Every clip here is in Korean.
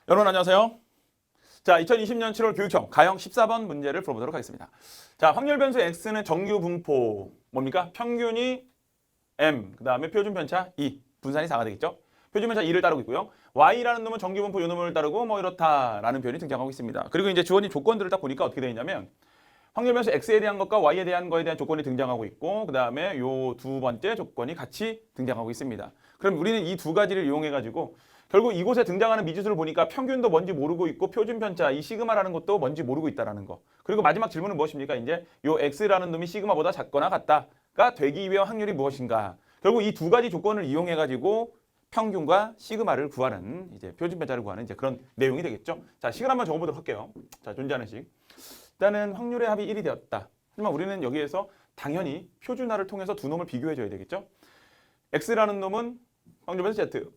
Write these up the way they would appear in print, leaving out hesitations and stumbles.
여러분 안녕하세요. 자, 2020년 7월 교육형 가형 14번 문제를 풀어보도록 하겠습니다. 자, 확률 변수 x는 정규 분포 뭡니까? 평균이 m, 그 다음에 표준 편차 2, 분산이 4가 되겠죠? 표준 편차 2를 따르고 있고요. y라는 놈은 정규 분포 요 놈을 따르고 뭐 이렇다라는 표현이 등장하고 있습니다. 그리고 이제 주어진 조건들을 딱 보니까 어떻게 되어 있냐면 확률 변수 x에 대한 것과 y에 대한 거에 대한 조건이 등장하고 있고 그 다음에 요 두 번째 조건이 같이 등장하고 있습니다. 그럼 우리는 이 두 가지를 이용해 가지고 결국 이곳에 등장하는 미지수를 보니까 평균도 뭔지 모르고 있고 표준 편차 이 시그마라는 것도 뭔지 모르고 있다라는 거. 그리고 마지막 질문은 무엇입니까? 이제 요 x라는 놈이 시그마보다 작거나 같다가 되기 위한 확률이 무엇인가? 결국 이 두 가지 조건을 이용해 가지고 평균과 시그마를 구하는 이제 표준 편차를 구하는 이제 그런 내용이 되겠죠. 자, 식을 한번 적어보도록 할게요. 자, 존재하는 식. 일단은 확률의 합이 1이 되었다. 하지만 우리는 여기에서 당연히 표준화를 통해서 두 놈을 비교해줘야 되겠죠. x라는 놈은 확률 변수 z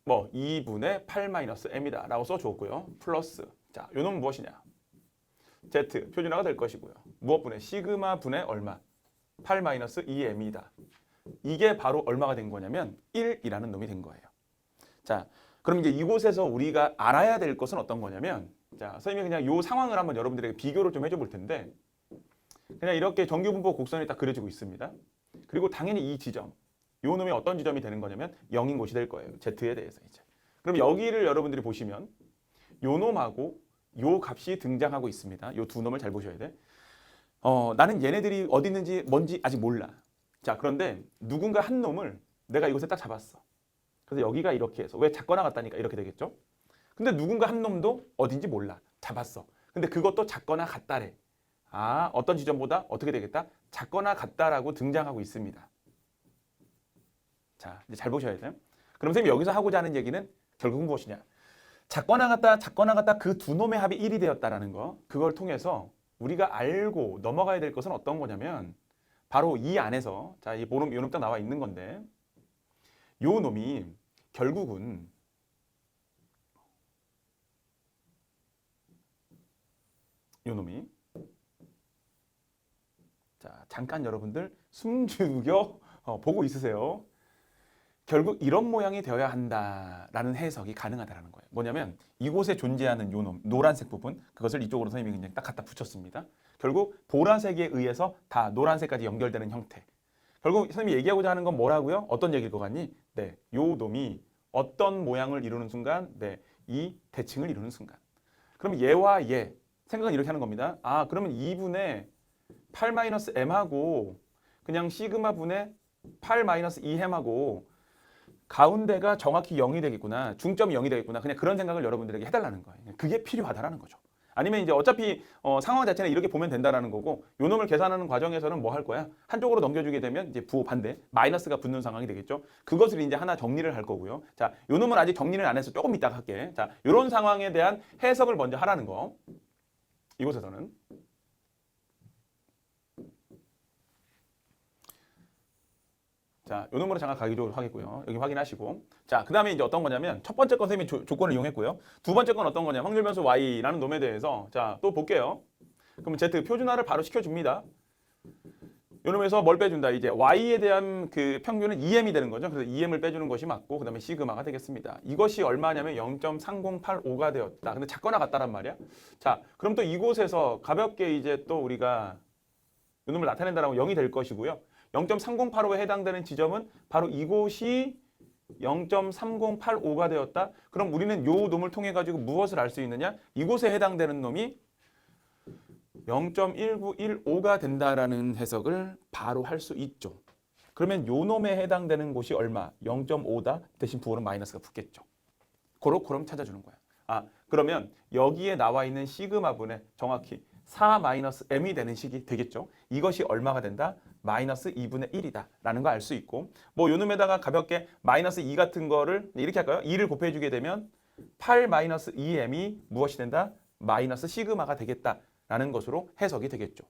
뭐 2분의 8-m이다 라고 써주었고요. 플러스 자, 요 놈은 무엇이냐? z 표준화가 될 것이고요. 무엇분의 시그마 분의 얼마? 8-2m이다. 이게 바로 얼마가 된 거냐면 1이라는 놈이 된 거예요. 자, 그럼 이제 이곳에서 우리가 알아야 될 것은 어떤 거냐면 자, 선생님이 그냥 요 상황을 한번 여러분들에게 비교를 좀 해줘 볼 텐데 그냥 이렇게 정규분포 곡선이 딱 그려지고 있습니다. 그리고 당연히 이 지점 요 놈이 어떤 지점이 되는 거냐면 0인 곳이 될 거예요. z에 대해서 이제. 그럼 여기를 여러분들이 보시면 요 놈하고 요 값이 등장하고 있습니다. 요 두 놈을 잘 보셔야 돼. 나는 얘네들이 어디 있는지 뭔지 아직 몰라. 자, 그런데 누군가 한 놈을 내가 이곳에 딱 잡았어. 그래서 여기가 이렇게 해서 왜 작거나 같다니까 이렇게 되겠죠? 근데 누군가 한 놈도 어딘지 몰라. 잡았어. 근데 그것도 작거나 같다래. 아, 어떤 지점보다 어떻게 되겠다? 작거나 같다라고 등장하고 있습니다. 자, 이제 잘 보셔야 돼요. 그럼 선생님이 여기서 하고자 하는 얘기는 결국은 무엇이냐? 작거나 같다 그 두 놈의 합이 1이 되었다라는 거. 그걸 통해서 우리가 알고 넘어가야 될 것은 어떤 거냐면 바로 이 안에서 자, 이 요 놈 딱 나와 있는 건데 요 놈이 결국은 요 놈이 자, 잠깐 여러분들 숨 죽여 보고 있으세요. 결국 이런 모양이 되어야 한다라는 해석이 가능하다는 거예요. 뭐냐면 이곳에 존재하는 요 놈, 노란색 부분 그것을 이쪽으로 선생님이 그냥 딱 갖다 붙였습니다. 결국 보라색에 의해서 다 노란색까지 연결되는 형태. 결국 선생님이 얘기하고자 하는 건 뭐라고요? 어떤 얘기일 것 같니? 네, 요 놈이 어떤 모양을 이루는 순간, 네, 이 대칭을 이루는 순간. 그럼 얘와 얘 생각은 이렇게 하는 겁니다. 아, 그러면 2분의 8-m하고 그냥 시그마 분의 8-2m하고 가운데가 정확히 0이 되겠구나. 중점이 0이 되겠구나. 그냥 그런 생각을 여러분들에게 해달라는 거예요. 그게 필요하다라는 거죠. 아니면 이제 어차피 상황 자체는 이렇게 보면 된다라는 거고 요 놈을 계산하는 과정에서는 뭐 할 거야? 한쪽으로 넘겨주게 되면 이제 부호 반대 마이너스가 붙는 상황이 되겠죠. 그것을 이제 하나 정리를 할 거고요. 자, 요 놈은 아직 정리를 안 해서 조금 이따가 할게. 자, 요런 상황에 대한 해석을 먼저 하라는 거. 이곳에서는. 자, 요 놈으로 잠깐 가기로 하겠고요. 여기 확인하시고. 자, 그 다음에 이제 어떤 거냐면 첫 번째 건 선생님이 조건을 이용했고요. 두 번째 건 어떤 거냐? 확률 변수 y라는 놈에 대해서 자, 또 볼게요. 그러면 z 표준화를 바로 시켜줍니다. 요 놈에서 뭘 빼준다? 이제 y에 대한 그 평균은 2m이 되는 거죠. 그래서 2m을 빼주는 것이 맞고 그 다음에 시그마가 되겠습니다. 이것이 얼마냐면 0.3085가 되었다. 근데 작거나 같다란 말이야. 자, 그럼 또 이곳에서 가볍게 이제 또 우리가 요 놈을 나타낸다라고 0이 될 것이고요. 0.3085에 해당되는 지점은 바로 이곳이 0.3085가 되었다. 그럼 우리는 요 놈을 통해 가지고 무엇을 알 수 있느냐? 이곳에 해당되는 놈이 0.1915가 된다라는 해석을 바로 할 수 있죠. 그러면 요 놈에 해당되는 곳이 얼마? 0.5다. 대신 부호는 마이너스가 붙겠죠. 그럼 찾아주는 거야. 아, 그러면 여기에 나와 있는 시그마분의 정확히 4-m이 되는 식이 되겠죠. 이것이 얼마가 된다? 마이너스 2분의 1이다 라는 거 알 수 있고 뭐 요 놈에다가 가볍게 마이너스 2 같은 거를 이렇게 할까요? 2를 곱해주게 되면 8-2m이 무엇이 된다? 마이너스 시그마가 되겠다 라는 것으로 해석이 되겠죠.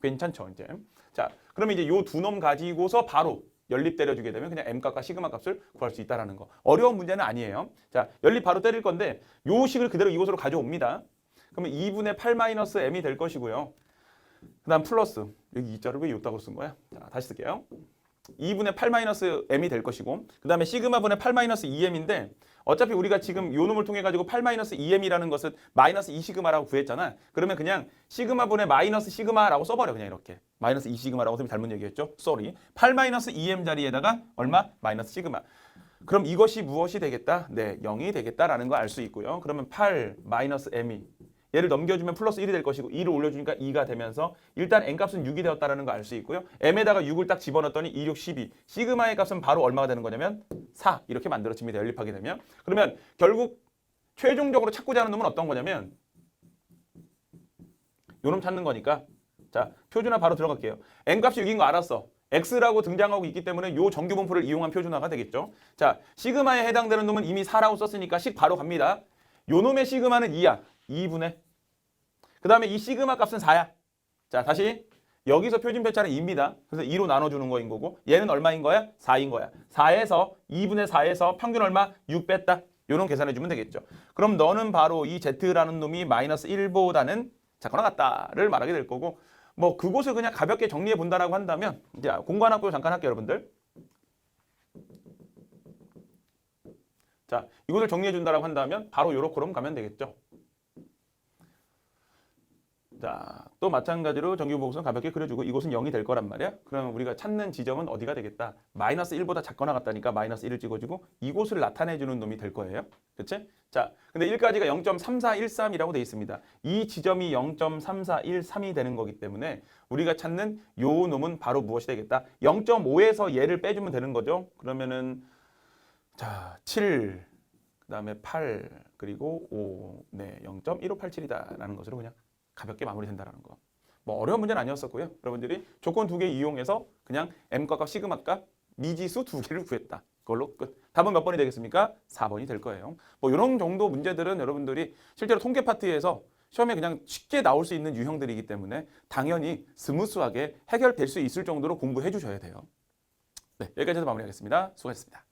괜찮죠 이제. 자, 그러면 이제 요 두 놈 가지고서 바로 연립 때려주게 되면 그냥 m값과 시그마 값을 구할 수 있다는 거. 어려운 문제는 아니에요. 자, 연립 바로 때릴 건데 요 식을 그대로 이곳으로 가져옵니다. 그러면 2분의 8-m이 될 것이고요. 그 다음 플러스 여기 이자를 왜 요따고 쓴 거야? 자, 다시 쓸게요. 2분의 8-m이 될 것이고 그 다음에 시그마 분의 8-2m인데 어차피 우리가 지금 요 놈을 통해 가지고 8-2m이라는 것은 마이너스 2시그마라고 구했잖아. 그러면 그냥 시그마분의 마이너스 시그마라고 써버려. 그냥 이렇게. 마이너스 2시그마라고 선생님 잘못 얘기했죠? 쏘리. 8-2m 자리에다가 얼마? 마이너스 시그마. 그럼 이것이 무엇이 되겠다? 네, 0이 되겠다라는 거 알 수 있고요. 그러면 8-m이 얘를 넘겨주면 플러스 1이 될 것이고 2를 올려주니까 2가 되면서 일단 n값은 6이 되었다는 거 알 수 있고요. m에다가 6을 딱 집어넣었더니 2, 6, 12. 시그마의 값은 바로 얼마가 되는 거냐면 4 이렇게 만들어집니다. 연립하게 되면. 그러면 결국 최종적으로 찾고자 하는 놈은 어떤 거냐면 요 놈 찾는 거니까 자 표준화 바로 들어갈게요. n값이 6인 거 알았어. x라고 등장하고 있기 때문에 요 정규 분포를 이용한 표준화가 되겠죠. 자 시그마에 해당되는 놈은 이미 4라고 썼으니까 식 바로 갑니다. 요 놈의 시그마는 2야. 2분의 그 다음에 이 시그마 값은 4야. 자 다시 여기서 표준 편차는 2입니다. 그래서 2로 나눠주는 거인 거고 얘는 얼마인 거야? 4인 거야. 4에서 2분의 4에서 평균 얼마? 6 뺐다. 요런 계산해주면 되겠죠. 그럼 너는 바로 이 z라는 놈이 마이너스 1보다는 작거나 같다를 말하게 될 거고 뭐 그곳을 그냥 가볍게 정리해 본다라고 한다면 이제 공관학교 잠깐 할게요 여러분들. 자 이것을 정리해 준다라고 한다면 바로 요렇게 그럼 가면 되겠죠. 자, 또 마찬가지로 정규분포수는 가볍게 그려주고 이곳은 0이 될 거란 말이야. 그러면 우리가 찾는 지점은 어디가 되겠다? 마이너스 1보다 작거나 같다니까 마이너스 1을 찍어주고 이곳을 나타내주는 놈이 될 거예요. 그치? 자, 근데 1까지가 0.3413이라고 돼 있습니다. 이 지점이 0.3413이 되는 거기 때문에 우리가 찾는 요 놈은 바로 무엇이 되겠다? 0.5에서 얘를 빼주면 되는 거죠. 그러면은 자, 7, 그 다음에 8, 그리고 5, 네, 0.1587이다라는 것으로 그냥 가볍게 마무리된다는 거. 뭐 어려운 문제는 아니었었고요. 여러분들이 조건 2개 이용해서 그냥 m값, 시그마값, 미지수 2개를 구했다. 그걸로 끝. 답은 몇 번이 되겠습니까? 4번이 될 거예요. 뭐 이런 정도 문제들은 여러분들이 실제로 통계 파트에서 시험에 그냥 쉽게 나올 수 있는 유형들이기 때문에 당연히 스무스하게 해결될 수 있을 정도로 공부해 주셔야 돼요. 네, 여기까지 해서 마무리하겠습니다. 수고하셨습니다.